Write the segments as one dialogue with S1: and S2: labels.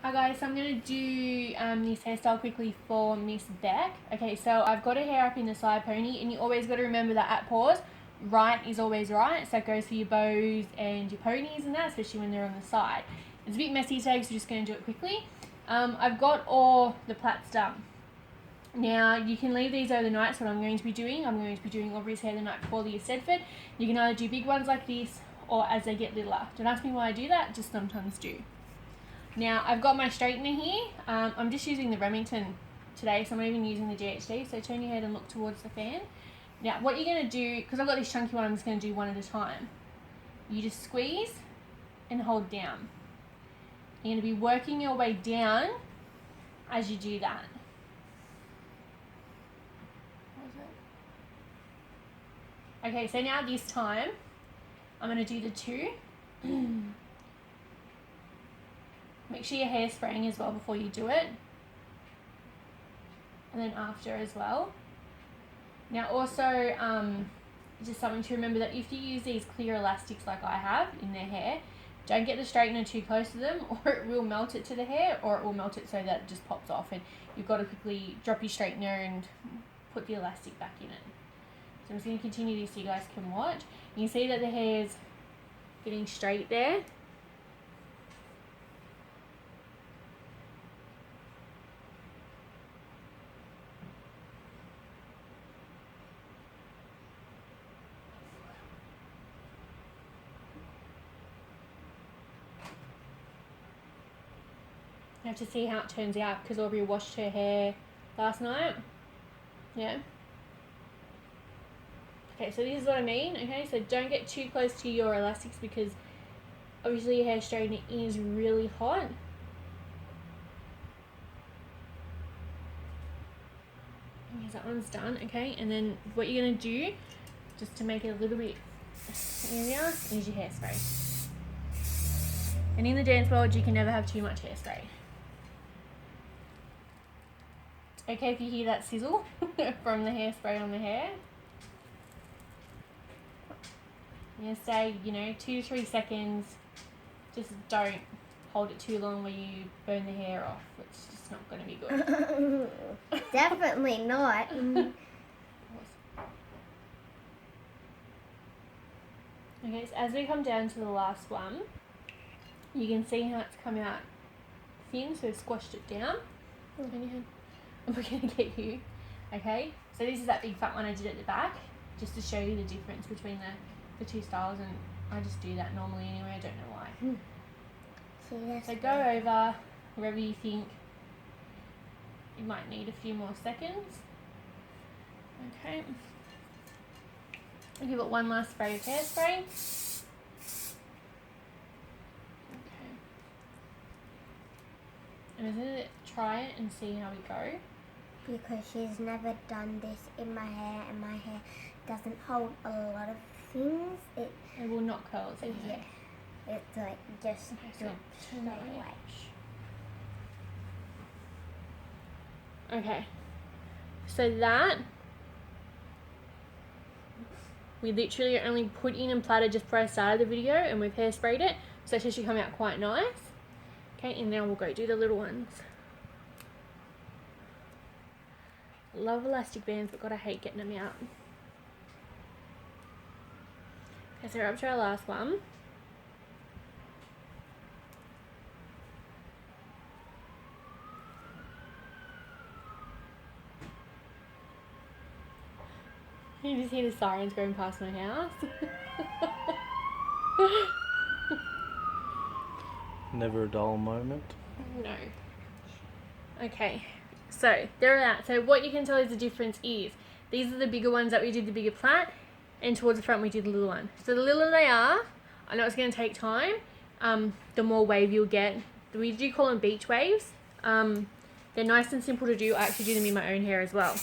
S1: Hi guys, so I'm going to do this hairstyle quickly for Miss Beck. Okay, so I've got her hair up in the side pony, and you always got to remember that at Paws, right is always right. So that goes for your bows and your ponies and that, especially when they're on the side. It's a bit messy today, so we're just going to do it quickly. I've got all the plaits done. Now, you can leave these overnight, so what I'm going to be doing, Aubrey's hair the night before the Eisteddford. You can either do big ones like this, or as they get littler. Don't ask me why I do that, just sometimes do. Now, I've got my straightener here. I'm just using the Remington today, so I'm not even using the GHD. So turn your head and look towards the fan. Now, what you're going to do, because I've got this chunky one, I'm just going to do one at a time. You just squeeze and hold down. You're going to be working your way down as you do that. Okay, so now this time, I'm going to do the two. Make sure your hair's spraying as well before you do it. And then after as well. Now also, just something to remember that if you use these clear elastics like I have in their hair, don't get the straightener too close to them, or it will melt it to the hair, or it will melt it so that it just pops off, and you've got to quickly drop your straightener and put the elastic back in it. So I'm just going to continue this so you guys can watch. You can see that the hair's getting straight there. I have to see how it turns out because Aubrey washed her hair last night. Yeah. Okay, so this is what I mean. Okay, so don't get too close to your elastics because obviously your hair straightener is really hot. Yes, that one's done. Okay, and then what you're going to do, just to make it a little bit easier, is your hairspray. And in the dance world, you can never have too much hairspray. Okay, if you hear that sizzle from the hairspray on the hair, you're going to stay, 2 to 3 seconds. Just don't hold it too long where you burn the hair off. It's just not going to be good.
S2: Definitely not.
S1: Okay, so as we come down to the last one, you can see how it's come out thin, so we've squashed it down. Turn your head. We're going to get you. Okay, so this is that big fat one I did at the back, just to show you the difference between the two styles, and I just do that normally anyway, I don't know why. So go over wherever you think you might need a few more seconds. Okay. I'll give it one last spray of hairspray. Okay. And I'm going to try it and see how we go.
S2: Because she's never done this in my hair, and my hair doesn't hold a lot of things. It
S1: will not curl.
S2: Yeah. It's like just
S1: turn that way. Okay. So that we literally only put in and plaited just before I started the video, and we've hairsprayed it, so it should come out quite nice. Okay, and now we'll go do the little ones. Love elastic bands, but God, I hate getting them out. Okay, so we're up to our last one. You just hear the sirens going past my house.
S3: Never a dull moment.
S1: No. Okay, so they're out. So what you can tell is the difference is these are the bigger ones that we did the bigger plait, and towards the front we did the little one. So the littler they are, I know it's going to take time, the more wave you'll get. We do call them beach waves. They're nice and simple to do. I actually do them in my own hair as well.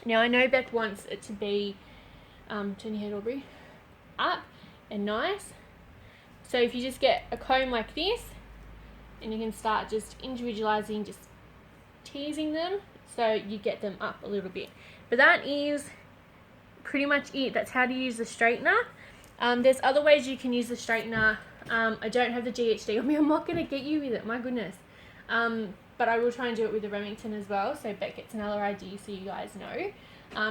S1: Now I know Beck wants it to be, turn your head, Aubrey, up and nice. So if you just get a comb like this, and you can start just individualizing, just teasing them so you get them up a little bit. But that is pretty much it. That's how to use the straightener. There's other ways you can use the straightener. I don't have the GHD on me. I'm not going to get you with it, my goodness. But I will try and do it with the Remington as well, so Beck gets another idea so you guys know.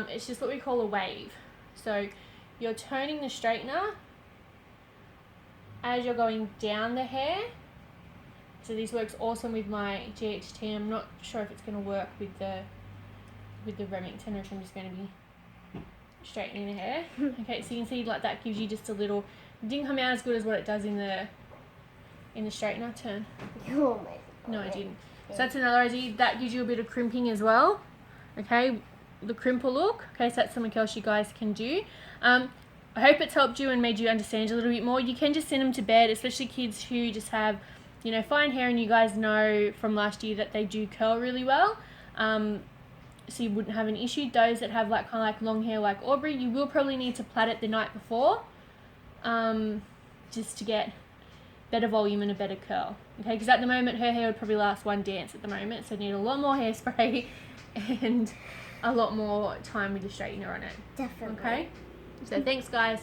S1: It's just what we call a wave. So you're turning the straightener as you're going down the hair. So this works awesome with my GHT. I'm not sure if it's going to work with the Remington or if I'm just going to be straightening the hair. Okay, so you can see like that gives you just a little, it didn't come out as good as what it does in the straightener. Turn.
S2: Oh my
S1: No, I
S2: God.
S1: didn't. So that's another idea. That gives you a bit of crimping as well. Okay, the crimper look. Okay, so that's something else you guys can do. I hope it's helped you and made you understand a little bit more. You can just send them to bed, especially kids who just have, you know, fine hair, and you guys know from last year that they do curl really well. So you wouldn't have an issue. Those that have like kind of like long hair like Aubrey, you will probably need to plait it the night before, just to get better volume and a better curl. Okay, because at the moment her hair would probably last one dance at the moment, so need a lot more hairspray and a lot more time with the straightener on it.
S2: Definitely.
S1: Okay, so thanks guys.